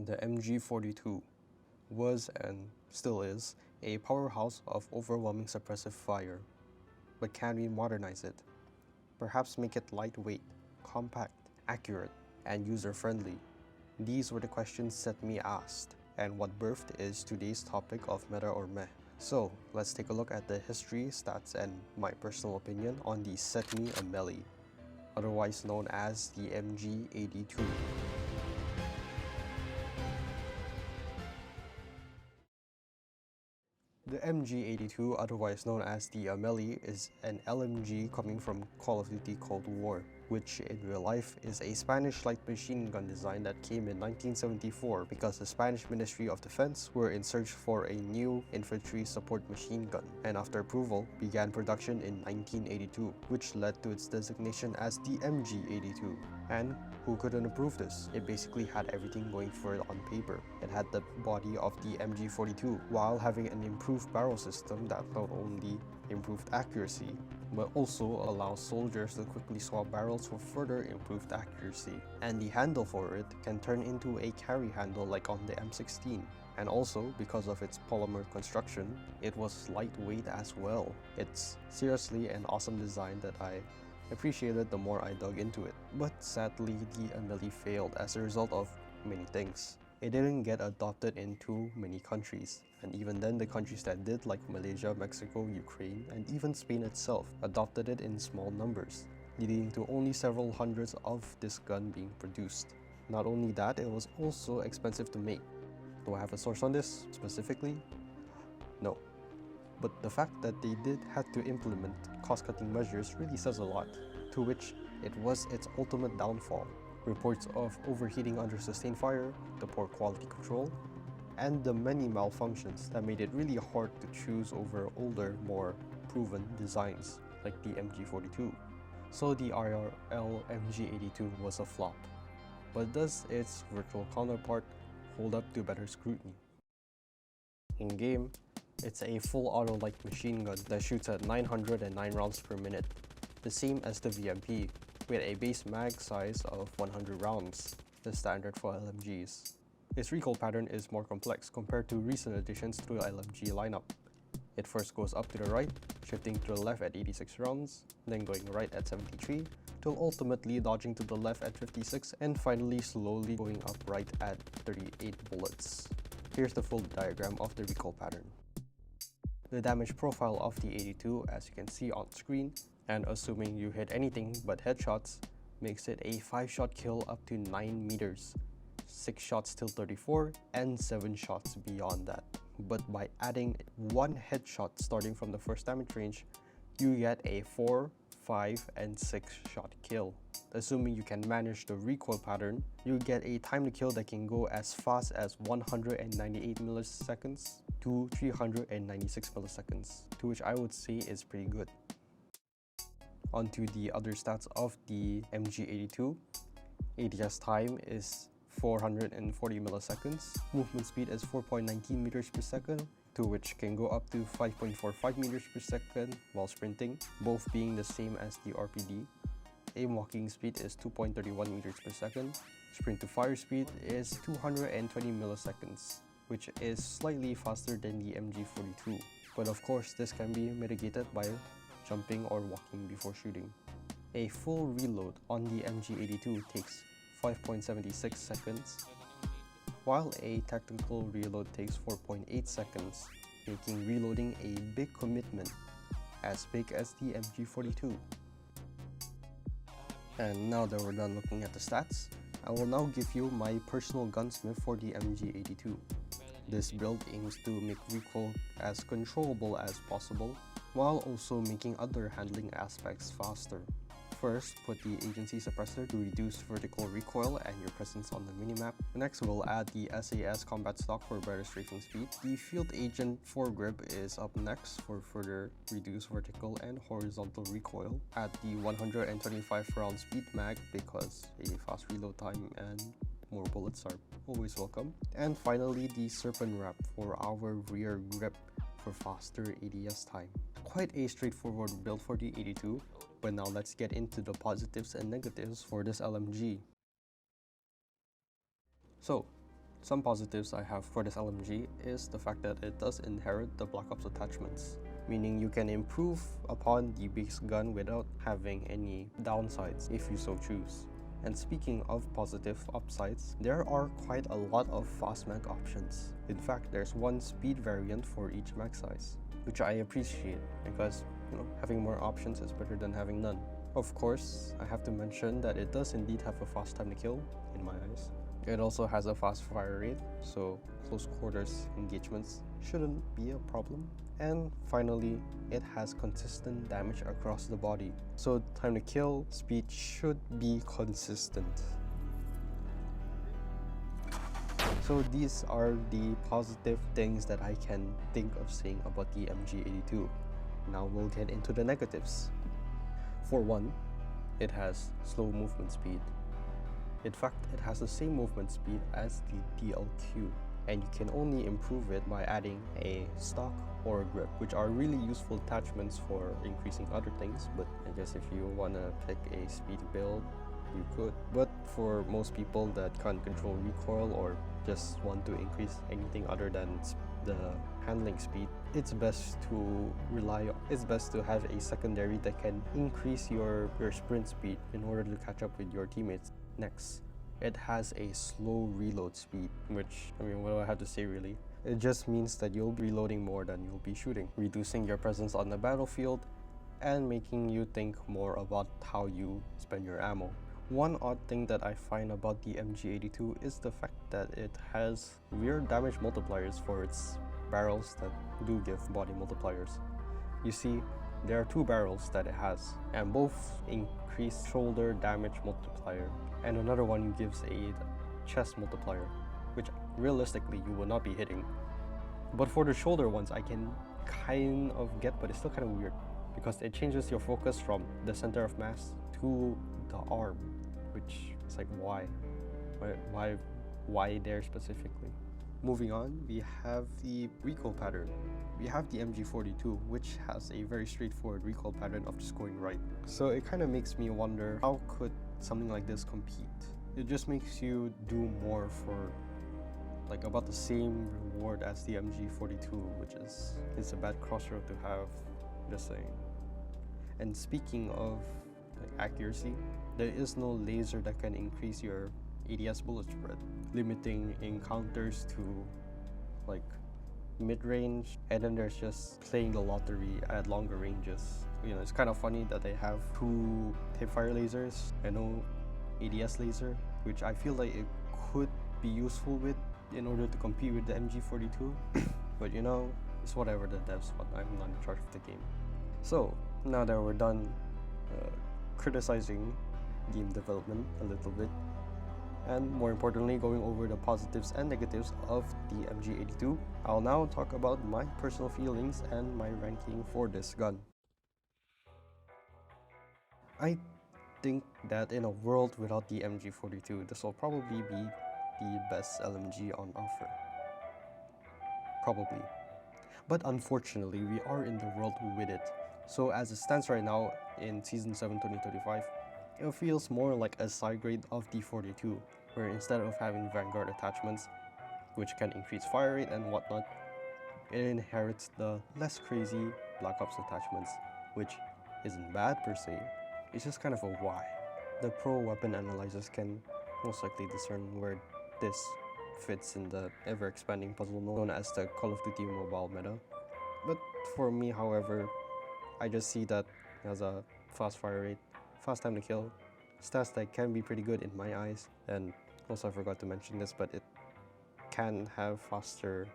The MG42 was and still is a powerhouse of overwhelming suppressive fire. But can we modernize it? Perhaps make it lightweight, compact, accurate, and user-friendly? These were the questions that me asked, and what birthed is today's topic of meta or meh. So let's take a look at the history, stats, and my personal opinion on the Set Me a Melee, otherwise known as the MG82. The MG82, otherwise known as the Melee, is an LMG coming from Call of Duty Cold War, which in real life is a Spanish light machine gun design that came in 1974 because the Spanish Ministry of Defense were in search for a new infantry support machine gun, and after approval began production in 1982, which led to its designation as the MG82. And who couldn't approve this? It basically had everything going for it on paper. It had the body of the MG42 while having an improved barrel system that not only improved accuracy but also allows soldiers to quickly swap barrels for further improved accuracy. And the handle for it can turn into a carry handle like on the M16. And also, because of its polymer construction, it was lightweight as well. It's seriously an awesome design that I appreciated the more I dug into it. But sadly, the Melee failed as a result of many things. It didn't get adopted in too many countries, and even then the countries that did, like Malaysia, Mexico, Ukraine, and even Spain itself, adopted it in small numbers, leading to only several hundreds of this gun being produced. Not only that, it was also expensive to make. Do I have a source on this specifically? No. But the fact that they did have to implement cost-cutting measures really says a lot, to which it was its ultimate downfall. Reports of overheating under sustained fire, the poor quality control, and the many malfunctions that made it really hard to choose over older, more proven designs like the MG42. So the IRL MG82 was a flop. But does its virtual counterpart hold up to better scrutiny? In game, it's a full auto light machine gun that shoots at 909 rounds per minute, the same as the VMP, with a base mag size of 100 rounds, the standard for LMGs. Its recoil pattern is more complex compared to recent additions to the LMG lineup. It first goes up to the right, shifting to the left at 86 rounds, then going right at 73, till ultimately dodging to the left at 56, and finally slowly going up right at 38 bullets. Here's the full diagram of the recoil pattern. The damage profile of the 82, as you can see on screen, and assuming you hit anything but headshots, makes it a 5-shot kill up to 9 meters, 6 shots till 34, and 7 shots beyond that. But by adding 1 headshot starting from the first damage range, you get a 4, 5, and 6 shot kill. Assuming you can manage the recoil pattern, you get a time to kill that can go as fast as 198 milliseconds to 396 milliseconds, to which I would say is pretty good. Onto the other stats of the MG82. ADS time is 440 milliseconds, movement speed is 4.19 meters per second, to which can go up to 5.45 meters per second while sprinting, both being the same as the RPD. Aim walking speed is 2.31 meters per second. Sprint to fire speed is 220 milliseconds, which is slightly faster than the MG42. But of course, this can be mitigated by jumping or walking before shooting. A full reload on the MG82 takes 5.76 seconds, while a tactical reload takes 4.8 seconds, making reloading a big commitment, as big as the MG42. And now that we're done looking at the stats, I will now give you my personal gunsmith for the MG82. This build aims to make recoil as controllable as possible, while also making other handling aspects faster. First, put the agency suppressor to reduce vertical recoil and your presence on the minimap. Next, we'll add the SAS combat stock for better strafing speed. The field agent foregrip is up next for further reduced vertical and horizontal recoil. Add the 125 round speed mag because a fast reload time and more bullets are always welcome. And finally, the serpent wrap for our rear grip for faster ADS time. Quite a straightforward build for the 82. But now let's get into the positives and negatives for this LMG. So, Some positives I have for this LMG is the fact that it does inherit the Black Ops attachments, meaning you can improve upon the base gun without having any downsides if you so choose. And speaking of positive upsides, there are quite a lot of fast mag options. In fact, there's one speed variant for each mag size, which I appreciate because, having more options is better than having none. Of course, I have to mention that it does indeed have a fast time to kill, in my eyes. It also has a fast fire rate, so close quarters engagements shouldn't be a problem. And finally, it has consistent damage across the body, so time to kill speed should be consistent. So these are the positive things that I can think of saying about the MG82. Now we'll get into the negatives. For one, it has slow movement speed. In fact, it has the same movement speed as the DLQ, and you can only improve it by adding a stock or a grip, which are really useful attachments for increasing other things, but I guess if you wanna pick a speed build, you could. But for most people that can't control recoil or just want to increase anything other than the handling speed, it's best to have a secondary that can increase your sprint speed in order to catch up with your teammates. Next, it has a slow reload speed, which, what do I have to say really? It just means that you'll be reloading more than you'll be shooting, reducing your presence on the battlefield and making you think more about how you spend your ammo. One odd thing that I find about the MG82 is the fact that it has weird damage multipliers for its barrels that do give body multipliers. You see, there are two barrels that it has, and both increase shoulder damage multiplier, and another one gives a chest multiplier, which realistically you will not be hitting. But for the shoulder ones, I can kind of get, but it's still kind of weird because it changes your focus from the center of mass to the arm, which is like why there specifically? Moving on, we have the recoil pattern. We have the MG42, which has a very straightforward recoil pattern of just going right. So it kind of makes me wonder, how could something like this compete? It just makes you do more for about the same reward as the MG42, which is a bad crossroad to have, just saying. And speaking of accuracy, there is no laser that can increase your ADS bullet spread, limiting encounters to mid-range, and then there's just playing the lottery at longer ranges. It's kind of funny that they have two hipfire lasers and no ADS laser, which I feel like it could be useful with in order to compete with the MG42. But it's whatever the devs want. I'm not in charge of the game. So now that we're done criticizing game development a little bit, and more importantly going over the positives and negatives of the MG82, I'll now talk about my personal feelings and my ranking for this gun. I think that in a world without the MG42, this will probably be the best LMG on offer. Probably. But unfortunately, we are in the world with it. So as it stands right now in Season 7 2025, it feels more like a side grade of the 42, where instead of having Vanguard attachments, which can increase fire rate and whatnot, it inherits the less crazy Black Ops attachments, which isn't bad per se, it's just kind of a why. The pro weapon analyzers can most likely discern where this fits in the ever-expanding puzzle known as the Call of Duty mobile meta. But for me, however, I just see that it has a fast fire rate, fast time to kill, stats that can be pretty good in my eyes, and also I forgot to mention this, but it can have faster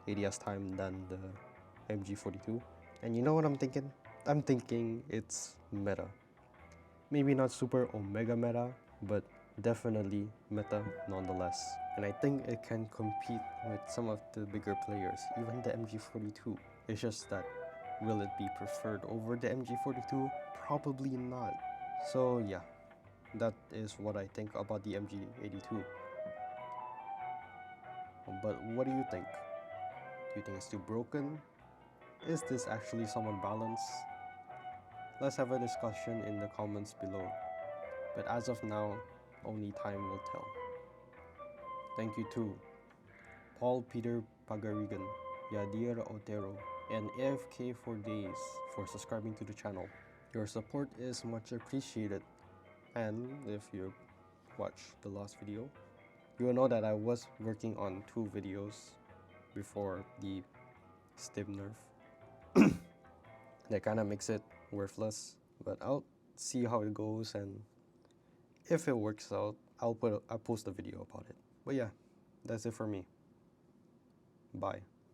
ADS time than the MG42. And you know what I'm thinking? I'm thinking it's meta. Maybe not super omega meta, but definitely meta nonetheless. And I think it can compete with some of the bigger players, even the MG42. It's just that, will it be preferred over the MG42? Probably not. So yeah, that is what I think about the MG82. But what do you think? Do you think it's too broken? Is this actually somewhat balanced? Let's have a discussion in the comments below. But as of now, only time will tell. Thank you to All Peter Pagarigan, Yadira Otero, and AFK for days for subscribing to the channel. Your support is much appreciated, and if you watched the last video, you will know that I was working on 2 videos before the stim nerf. That kind of makes it worthless, but I'll see how it goes, and if it works out, I'll post a video about it. But yeah, that's it for me. Bye.